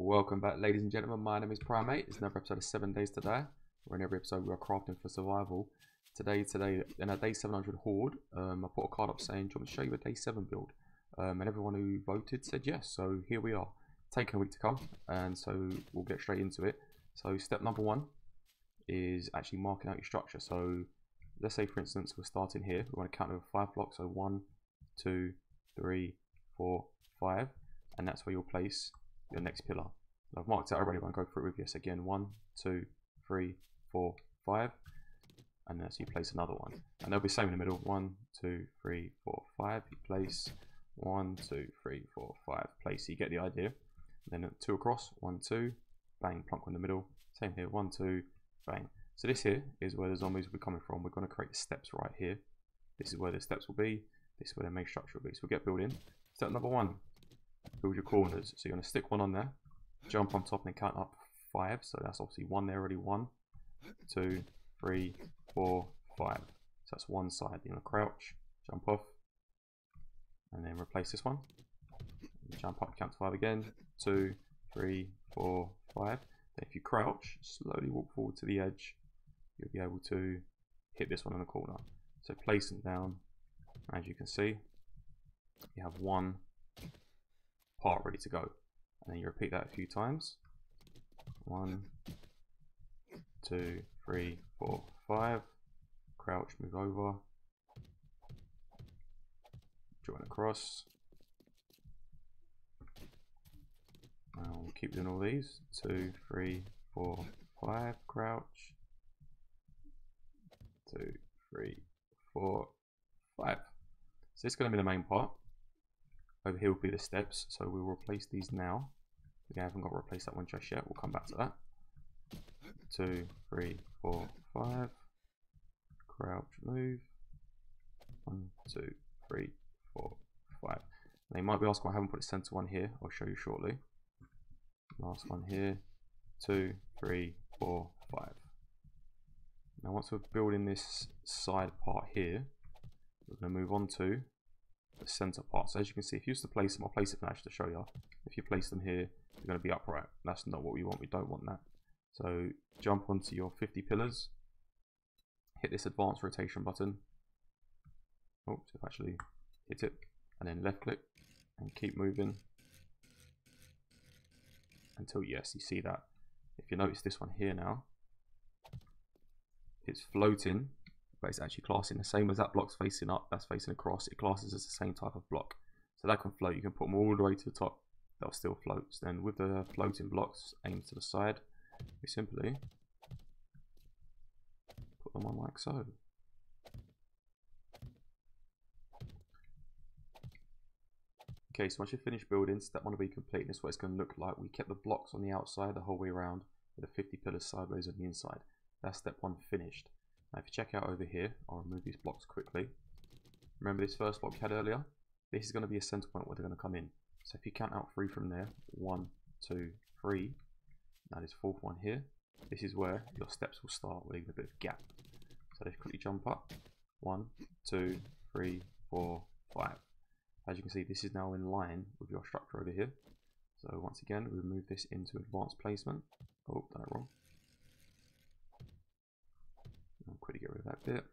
Welcome back, ladies and gentlemen. My name is Primate. It's another episode of 7 Days to Die, where in every episode we are crafting for survival. Today, in our day 700 Horde, I put a card up saying, do you want me to show you a day 7 build? And everyone who voted said yes, so here we are. Taking a week to come, and so we'll get straight into it. So step number one is actually marking out your structure. So let's say, for instance, we're starting here. We want to count over 5 blocks, so 1, 2, 3, 4, 5, and that's where you'll place your next pillar. I've marked it already, but I'll go through it with you. So again, 1, 2, 3, 4, 5, and then so you place another one, and they'll be the same in the middle. 1, 2, 3, 4, 5. You place 1, 2, 3, 4, 5. Place. So you get the idea. Then 2 across. 1, 2, bang, plonk in the middle. Same here. 1, 2, bang. So this here is where the zombies will be coming from. We're going to create the steps right here. This is where the steps will be. This is where the main structure will be. So we'll get building. Step number 1. Build your corners. So you're going to stick one on there, jump on top, and then count up 5. So that's obviously 1 there already. 1, 2, 3, 4, 5. So that's one side. You're going to crouch, jump off, and then replace this one. Jump up, count to 5 again. 2, 3, 4, 5. Then if you crouch, slowly walk forward to the edge, you'll be able to hit this one in the corner. So place them down. As you can see, you have one part ready to go, and then you repeat that a few times. 1, 2, 3, 4, 5. Crouch, move over, join across. And we'll keep doing all these. 2, 3, 4, 5. Crouch. 2, 3, 4, 5. So this is going to be the main part. Over here will be the steps, so we'll replace these now. We haven't got to replace that one just yet. We'll come back to that. 2, 3, 4, 5. Crouch, move. 1, 2, 3, 4, 5. Now you might be asking why I haven't put the center one here. I'll show you shortly. Last one here. 2, 3, 4, 5. Now once we're building this side part here, we're going to move on to the center part. So as you can see, if you used to place them, I'll place it for Nash to show you. If you place them here, they're going to be upright. That's not what we want. We don't want that. So jump onto your 50 pillars, hit this advanced rotation button. Oops, I've actually hit it, and then left click and keep moving until, yes, you see that. If you notice this one here now, it's floating, but it's actually classing the same as that block's facing up, that's facing across. It classes as the same type of block, so that can float. You can put them all the way to the top, they'll still float. Then with the floating blocks aimed to the side, we simply put them on like so. Okay, so once you finish building, step 1 will be complete. This is what it's going to look like. We kept the blocks on the outside the whole way around, with the 50 pillars sideways on the inside. That's step 1 finished. Now if you check out over here, I'll remove these blocks quickly. Remember this first block we had earlier? This is going to be a center point where they're going to come in. So if you count out 3 from there, 1, 2, 3. Now this 4th one here, this is where your steps will start, leaving a bit of gap. So let's quickly jump up. 1, 2, 3, 4, 5. As you can see, this is now in line with your structure over here. So once again, we move this into advanced placement. Oh, done it wrong. I'll quickly get rid of that bit.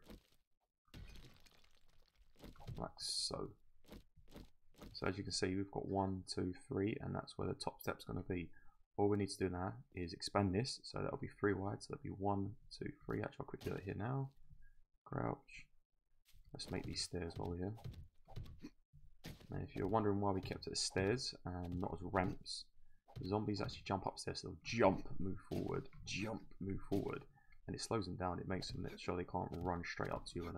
Like so. So as you can see, we've got 1, 2, 3, and that's where the top step's going to be. All we need to do now is expand this, so that'll be 3 wide. So that'll be 1, 2, 3. Actually, I'll quickly do it here now. Crouch. Let's make these stairs while we're here. Now, if you're wondering why we kept it as stairs and not as ramps, the zombies actually jump upstairs. So they'll jump, move forward, and it slows them down. It makes them sure they can't run straight up to you, and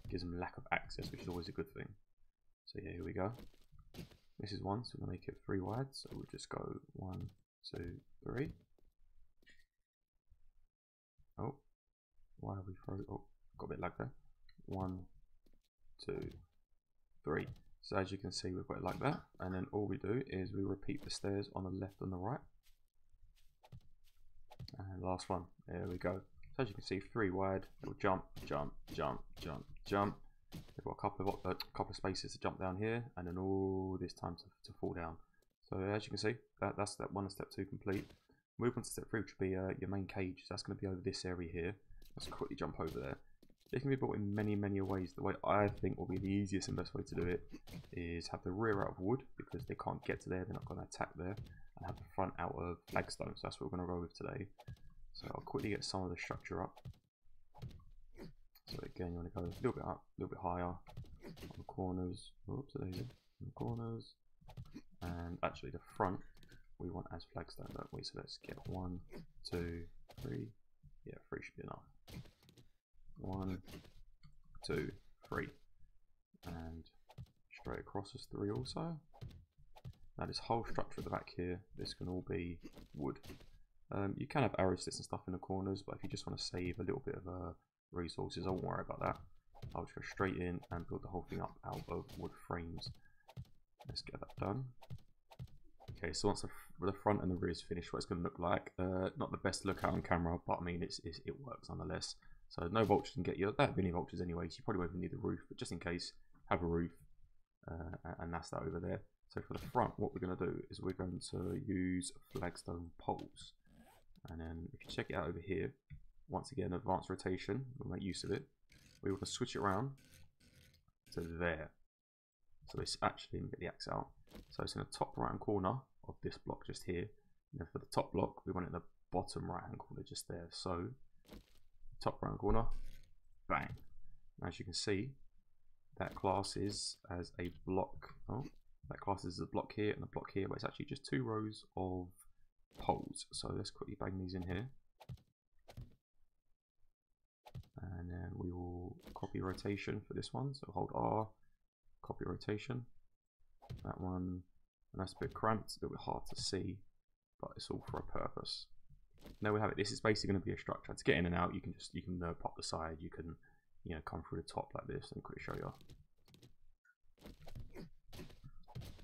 gives them lack of access, which is always a good thing. So yeah, here we go. This is 1, so we're gonna make it 3 wide. So we'll just go 1, 2, 3. Oh, why have we thrown? Oh, got a bit lag there. 1, 2, 3. So as you can see, we've got it like that, and then all we do is we repeat the stairs on the left and the right. And last one, there we go. So as you can see, 3 wide, it'll jump, jump, jump, jump, jump. We've got a couple of spaces to jump down here, and then all this time to fall down. So as you can see, that's step 1 and step 2 complete. Move on to step 3, which will be your main cage. So that's going to be over this area here. Let's quickly jump over there. It can be built in many ways. The way I think will be the easiest and best way to do it is have the rear out of wood, because they can't get to there, they're not going to attack there, and have the front out of flagstone. So that's what we're going to go with today. So I'll quickly get some of the structure up. So again, you want to go a little bit up, a little bit higher on the corners. Oops, there you go. On the corners, and actually the front we want as flagstone, don't we? So let's get 1, 2, 3. Yeah, 3 should be enough. 1, 2, 3, and straight across is 3 also. Now this whole structure at the back here, this can all be wood. You can have arrow slits and stuff in the corners, but if you just want to save a little bit of resources, I won't worry about that. I'll just go straight in and build the whole thing up out of wood frames. Let's get that done. Okay, so once the front and the rear is finished, what it's going to look like, not the best look out on camera, but I mean it works nonetheless. So no vultures can get you. That many vultures anyway, so you probably won't even need the roof, but just in case, have a roof, and that's that over there. So for the front, what we're going to do is we're going to use flagstone poles, and then if you check it out over here, once again advanced rotation, we'll make use of it. We want to switch it around to there. So it's actually, let me get the axe out. So it's in the top right hand corner of this block just here. And then for the top block, we want it in the bottom right hand corner just there. So top right hand corner, bang. As you can see, that classes as a block. Oh, that classes as a block here and a block here, but it's actually just 2 rows of poles. So let's quickly bang these in here. And then we will copy rotation for this one. So hold R, copy rotation. That one, and that's a bit cramped, it's a little bit hard to see, but it's all for a purpose. There we have it. This is basically going to be a structure. To get in and out, you can pop the side. You can, come through the top like this. Let me quickly show you.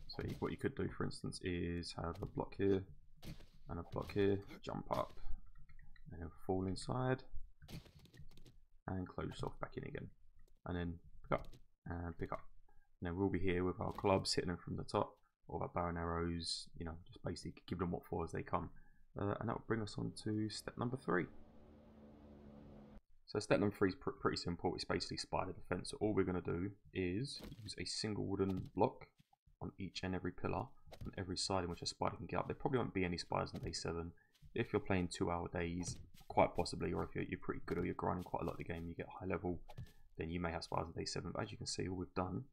So what you could do, for instance, is have a block here and a block here. Jump up and then fall inside and close yourself back in again, and then pick up and pick up. And then we'll be here with our clubs hitting them from the top, or our bow and arrows, just basically give them what for as they come. And that will bring us on to step number 3. So step number 3 is pretty simple. It's basically spider defense. So all we're going to do is use a single wooden block on each and every pillar on every side in which a spider can get up. There probably won't be any spiders on day 7. If you're playing 2-hour days, quite possibly, or if you're pretty good or you're grinding quite a lot of the game, you get high level, then you may have spiders on day 7. But as you can see, all we've done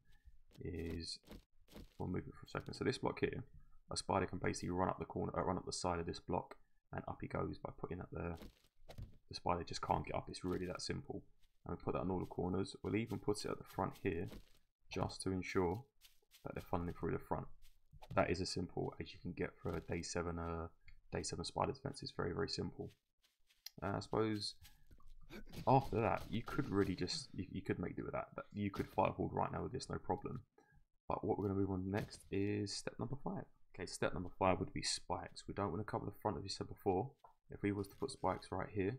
is, we'll move it for a second. So this block here, a spider can basically run up the corner, run up the side of this block, and up he goes by putting that there. The spider just can't get up. It's really that simple. And we put that on all the corners. We'll even put it at the front here, just to ensure that they're funneling through the front. That is as simple as you can get for a day 7 spider defense. It's very simple. I suppose after that, you could really just you could make do with that. You could fight Horde right now with this, no problem. But what we're going to move on next is step number 5. Okay, step number 5 would be spikes. We don't want to cover the front, as you said before. If we was to put spikes right here,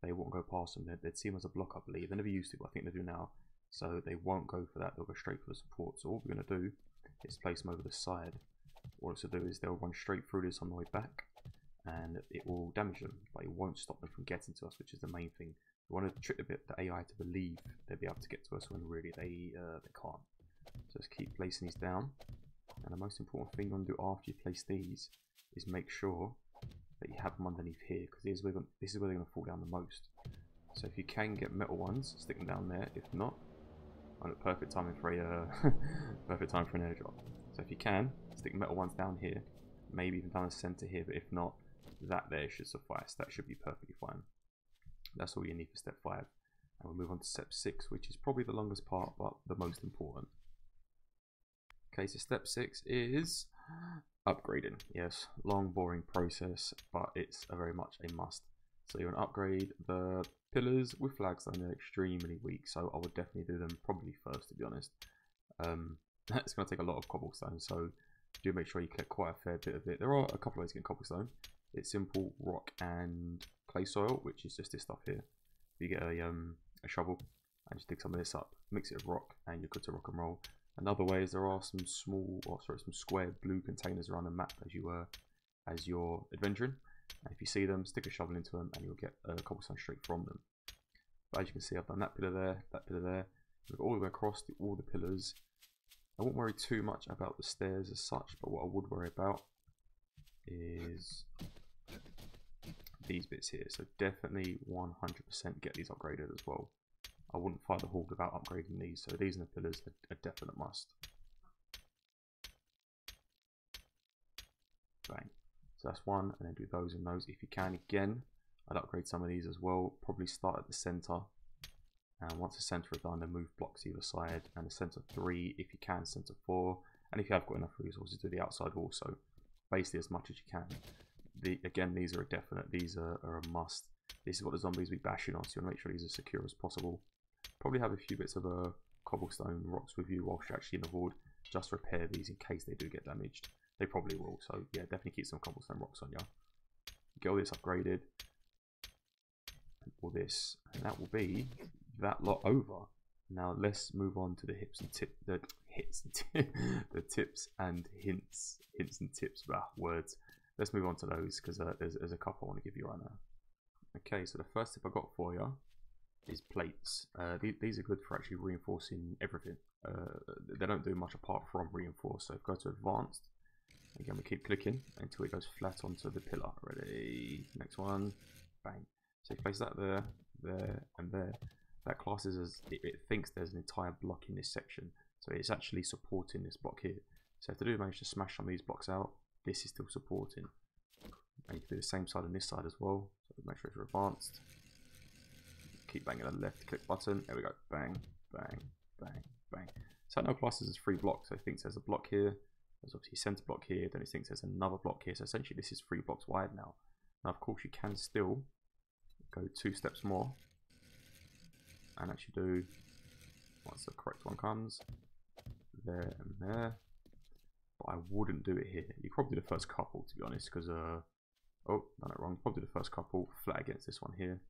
they won't go past them. They'd see them as a block, I believe. They never used to, but I think they do now. So they won't go for that. They'll go straight for the support. So all we're going to do is place them over the side. What it's to do is they'll run straight through this on the way back, and it will damage them, but it won't stop them from getting to us, which is the main thing. We want to trick the AI to believe they'll be able to get to us when really they can't. So just keep placing these down, and the most important thing you want to do after you place these is make sure that you have them underneath here, because this is where they're going to fall down the most. So if you can get metal ones, stick them down there. If not, perfect timing for a perfect time for an airdrop. So if you can, stick metal ones down here, maybe even down the center here. But if not, that there should suffice. That should be perfectly fine. That's all you need for step 5. And we'll move on to step 6, which is probably the longest part, but the most important. Okay, so step 6 is upgrading. Yes, long, boring process, but it's very much a must. So you want to upgrade the pillars with flagstone. They're extremely weak, so I would definitely do them probably first, to be honest. It's going to take a lot of cobblestone, so do make sure you collect quite a fair bit of it. There are a couple of ways to get cobblestone. It's simple rock and clay soil, which is just this stuff here. You get a shovel and just dig some of this up, mix it with rock, and you're good to rock and roll. Another way is there are some small, or sorry, some square blue containers around the map as you're adventuring. And if you see them, stick a shovel into them, and you'll get a cobblestone straight from them. But as you can see, I've done that pillar there, that pillar there. We've got all the way across all the pillars. I won't worry too much about the stairs as such, but what I would worry about is these bits here. So definitely 100% get these upgraded as well. I wouldn't fight the Horde without upgrading these, so these and the pillars are a definite must. Bang. So that's one, and then do those and those if you can. Again, I'd upgrade some of these as well. Probably start at the center, and once the center are done, then move blocks either side. And the center 3 if you can, center 4, and if you have got enough resources, do the outside also. Basically as much as you can. Again, these are a definite. These are a must. This is what the zombies will be bashing on, so you want to make sure these are secure as possible. Probably have a few bits of cobblestone rocks with you whilst you're actually in the Horde. Just repair these in case they do get damaged. They probably will, so yeah, definitely keep some cobblestone rocks on you. Get all this upgraded. And all this. And that will be that lot over. Now let's move on to the tips and tips. Words. Let's move on to those because there's a couple I want to give you right now. Okay, so the first tip I got for you is plates. These are good for actually reinforcing everything. They don't do much apart from reinforce. So go to advanced. Again, we keep clicking until it goes flat onto the pillar. Ready? Next one. Bang. So you place that there, there, and there. That classes as it thinks there's an entire block in this section. So it's actually supporting this block here. So if they do manage to smash some of these blocks out, this is still supporting. And you can do the same side on this side as well. So make sure it's advanced. Keep banging the left click button. There we go. Bang, bang, bang, bang. So it now classes as 3 blocks. So it thinks there's a block here. There's obviously a center block here. Then it thinks there's another block here. So essentially this is 3 blocks wide now. Now of course you can still go 2 steps more and actually do, once the correct one comes, there and there. But I wouldn't do it here. You probably do the first couple, to be honest, because oh, done it wrong. Probably do the first couple flat against this one here.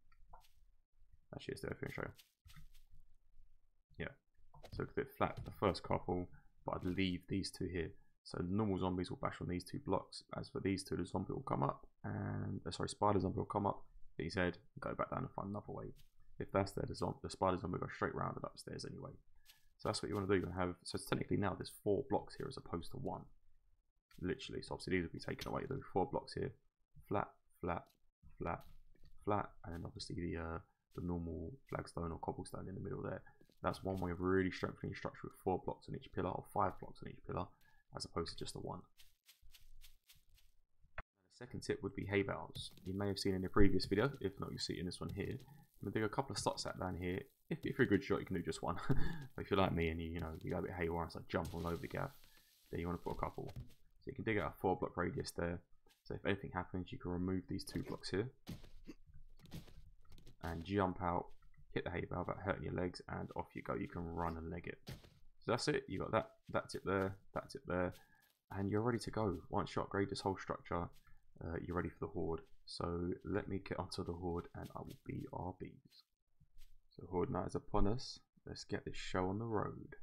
Actually, it's there. If I can show you. Yeah. So do it flat for the first couple, but I'd leave these 2 here. So normal zombies will bash on these 2 blocks. As for these 2, the zombie will come up, and sorry, spider zombie will come up, hit his head, go back down and find another way. If that's there, the spider zombie will go straight round and upstairs anyway. So that's what you want to do. You're going to have, so technically now there's 4 blocks here as opposed to 1. Literally, so obviously these will be taken away. There'll be 4 blocks here, flat, flat, flat, flat, and then obviously the normal flagstone or cobblestone in the middle there. That's one way of really strengthening your structure with 4 blocks on each pillar or 5 blocks on each pillar, as opposed to just a 1. The second tip would be hay bales. You may have seen in the previous video, if not you see it in this one here. I'm going to dig a couple of slots out down here. If you're a good shot, you can do just 1. But if you're like me and you go a bit haywire and start jump all over the gaff, then you want to put a couple. So you can dig out a 4 block radius there. So if anything happens, you can remove these 2 blocks here and jump out, hit the hay bale without hurting your legs, and off you go. You can run and leg it. So that's it. You got that tip there, that tip there, and you're ready to go. Once you upgrade this whole structure, you're ready for the Horde. So let me get onto the Horde and I will be RBs. So Horde night is upon us. Let's get this show on the road.